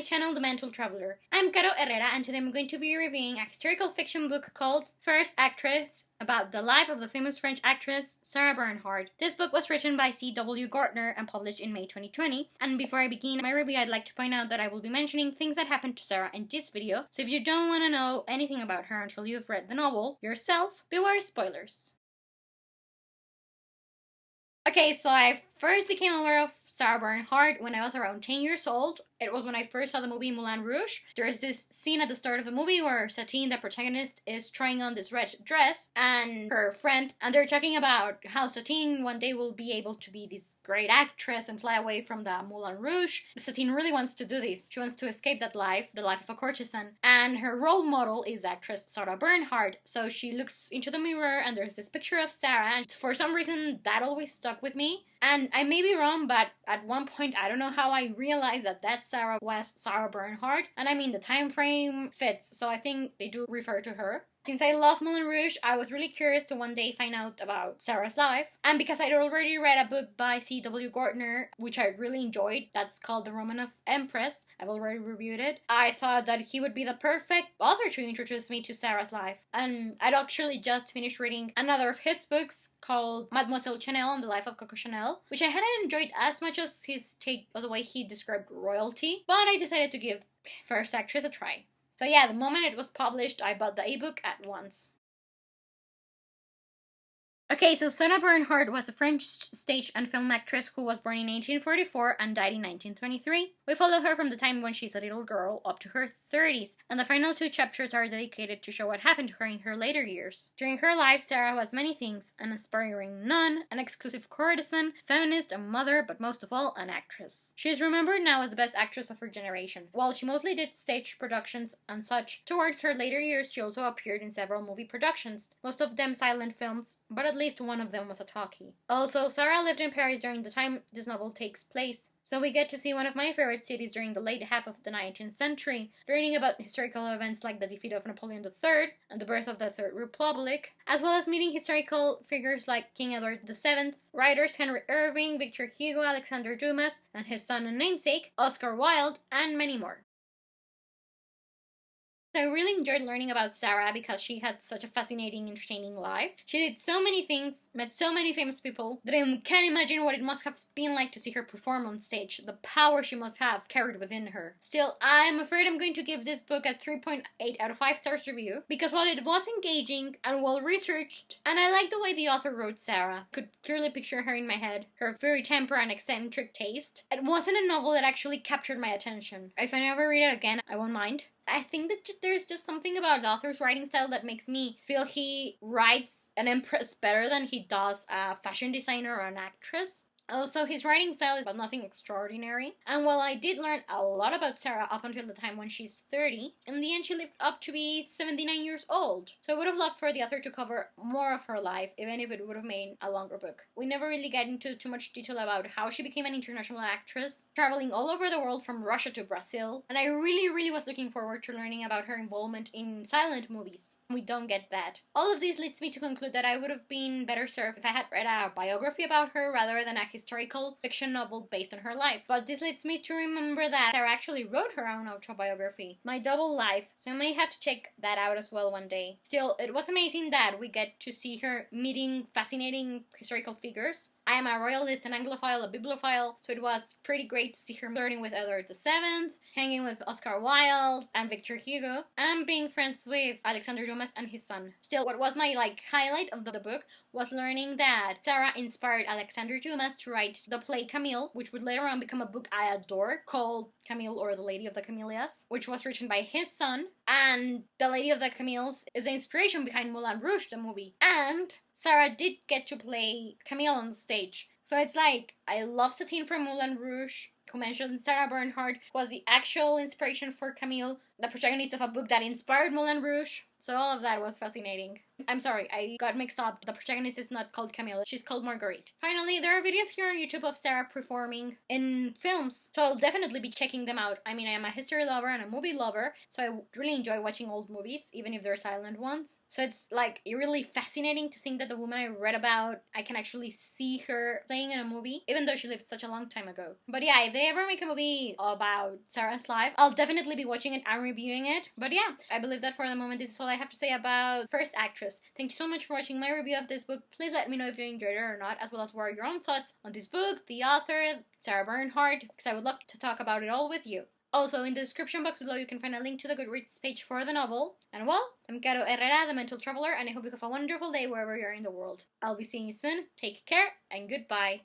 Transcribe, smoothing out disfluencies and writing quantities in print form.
my channel, The Mental Traveler. I'm Caro Herrera, and today I'm going to be reviewing a historical fiction book called First Actress, about the life of the famous French actress Sarah Bernhardt. This book was written by C.W. Gardner and published in May 2020. And before I begin my review, I'd like to point out that I will be mentioning things that happened to Sarah in this video, so if you don't want to know anything about her until you've read the novel yourself, beware spoilers. Okay, so I first became aware of Sarah Bernhardt when I was around 10 years old. It was when I first saw the movie Moulin Rouge. There is this scene at the start of the movie where Satine, the protagonist, is trying on this red dress and her friend, and they're talking about how Satine one day will be able to be this great actress and fly away from the Moulin Rouge. Satine really wants to do this. She wants to escape that life, the life of a courtesan, and her role model is actress Sarah Bernhardt. So she looks into the mirror and there's this picture of Sarah, and for some reason that always stuck with me. And I may be wrong, but at one point, I don't know how I realized that Sarah was Sarah Bernhardt. And I mean, the time frame fits, so I think they do refer to her. Since I love Moulin Rouge, I was really curious to one day find out about Sarah's life. And because I'd already read a book by C.W. Gardner, which I really enjoyed, that's called The Romanov Empress, I've already reviewed it, I thought that he would be the perfect author to introduce me to Sarah's life. And I'd actually just finished reading another of his books called Mademoiselle Chanel and the Life of Coco Chanel, which I hadn't enjoyed as much as his take on the way he described royalty, but I decided to give First Actress a try. So yeah, the moment it was published, I bought the ebook at once. Okay, so Sarah Bernhardt was a French stage and film actress who was born in 1844 and died in 1923. We follow her from the time when she's a little girl up to her 30s, and the final two chapters are dedicated to show what happened to her in her later years. During her life, Sarah was many things: an aspiring nun, an exclusive courtesan, feminist, a mother, but most of all, an actress. She is remembered now as the best actress of her generation. While she mostly did stage productions and such, towards her later years she also appeared in several movie productions, most of them silent films, but at least one of them was a talkie. Also, Sarah lived in Paris during the time this novel takes place, so we get to see one of my favorite cities during the late half of the 19th century, learning about historical events like the defeat of Napoleon III and the birth of the Third Republic, as well as meeting historical figures like King Edward VII, writers Henry Irving, Victor Hugo, Alexander Dumas, and his son and namesake, Oscar Wilde, and many more. I really enjoyed learning about Sarah because she had such a fascinating, entertaining life. She did so many things, met so many famous people, that I can't imagine what it must have been like to see her perform on stage, the power she must have carried within her. Still, I'm afraid I'm going to give this book a 3.8 out of 5 stars review, because while it was engaging and well researched, and I like the way the author wrote Sarah, I could clearly picture her in my head, her fiery temper and eccentric taste, it wasn't a novel that actually captured my attention. If I never read it again, I won't mind. I think that there's just something about the author's writing style that makes me feel he writes an empress better than he does a fashion designer or an actress. Also, his writing style is nothing extraordinary, and while I did learn a lot about Sarah up until the time when she's 30, in the end she lived up to be 79 years old. So I would have loved for the author to cover more of her life, even if it would have made a longer book. We never really get into too much detail about how she became an international actress, traveling all over the world from Russia to Brazil, and I really was looking forward to learning about her involvement in silent movies. We don't get that. All of this leads me to conclude that I would have been better served if I had read a biography about her rather than a historical fiction novel based on her life. But this leads me to remember that Sarah actually wrote her own autobiography, My Double Life, so I may have to check that out as well one day. Still, it was amazing that we get to see her meeting fascinating historical figures. I am a royalist, an Anglophile, a bibliophile, so it was pretty great to see her flirting with Edward VII, hanging with Oscar Wilde and Victor Hugo, and being friends with Alexander Dumas and his son. Still, what was my highlight of the book was learning that Sarah inspired Alexander Dumas to write the play Camille, which would later on become a book I adore, called Camille or The Lady of the Camellias, which was written by his son, and The Lady of the Camilles is the inspiration behind Moulin Rouge, the movie. And Sarah did get to play Camille on stage. So it's like, I love Satine from Moulin Rouge, who mentioned Sarah Bernhardt was the actual inspiration for Camille, the protagonist of a book that inspired Moulin Rouge. So all of that was fascinating. I'm sorry, I got mixed up. The protagonist is not called Camille, she's called Marguerite. Finally, there are videos here on YouTube of Sarah performing in films, so I'll definitely be checking them out. I mean, I am a history lover and a movie lover, so I really enjoy watching old movies, even if they're silent ones. So it's like really fascinating to think that the woman I read about, I can actually see her playing in a movie, even though she lived such a long time ago. But yeah, if they ever make a movie about Sarah's life, I'll definitely be watching it and reviewing it. But yeah, I believe that for the moment this is all I have to say about First Actress. Thank you so much for watching my review of this book. Please let me know if you enjoyed it or not, as well as what are your own thoughts on this book, the author, Sarah Bernhardt, because I would love to talk about it all with you. Also, in the description box below, you can find a link to the Goodreads page for the novel. And well, I'm Caro Herrera, the Mental Traveler, and I hope you have a wonderful day wherever you're in the world. I'll be seeing you soon. Take care, and goodbye.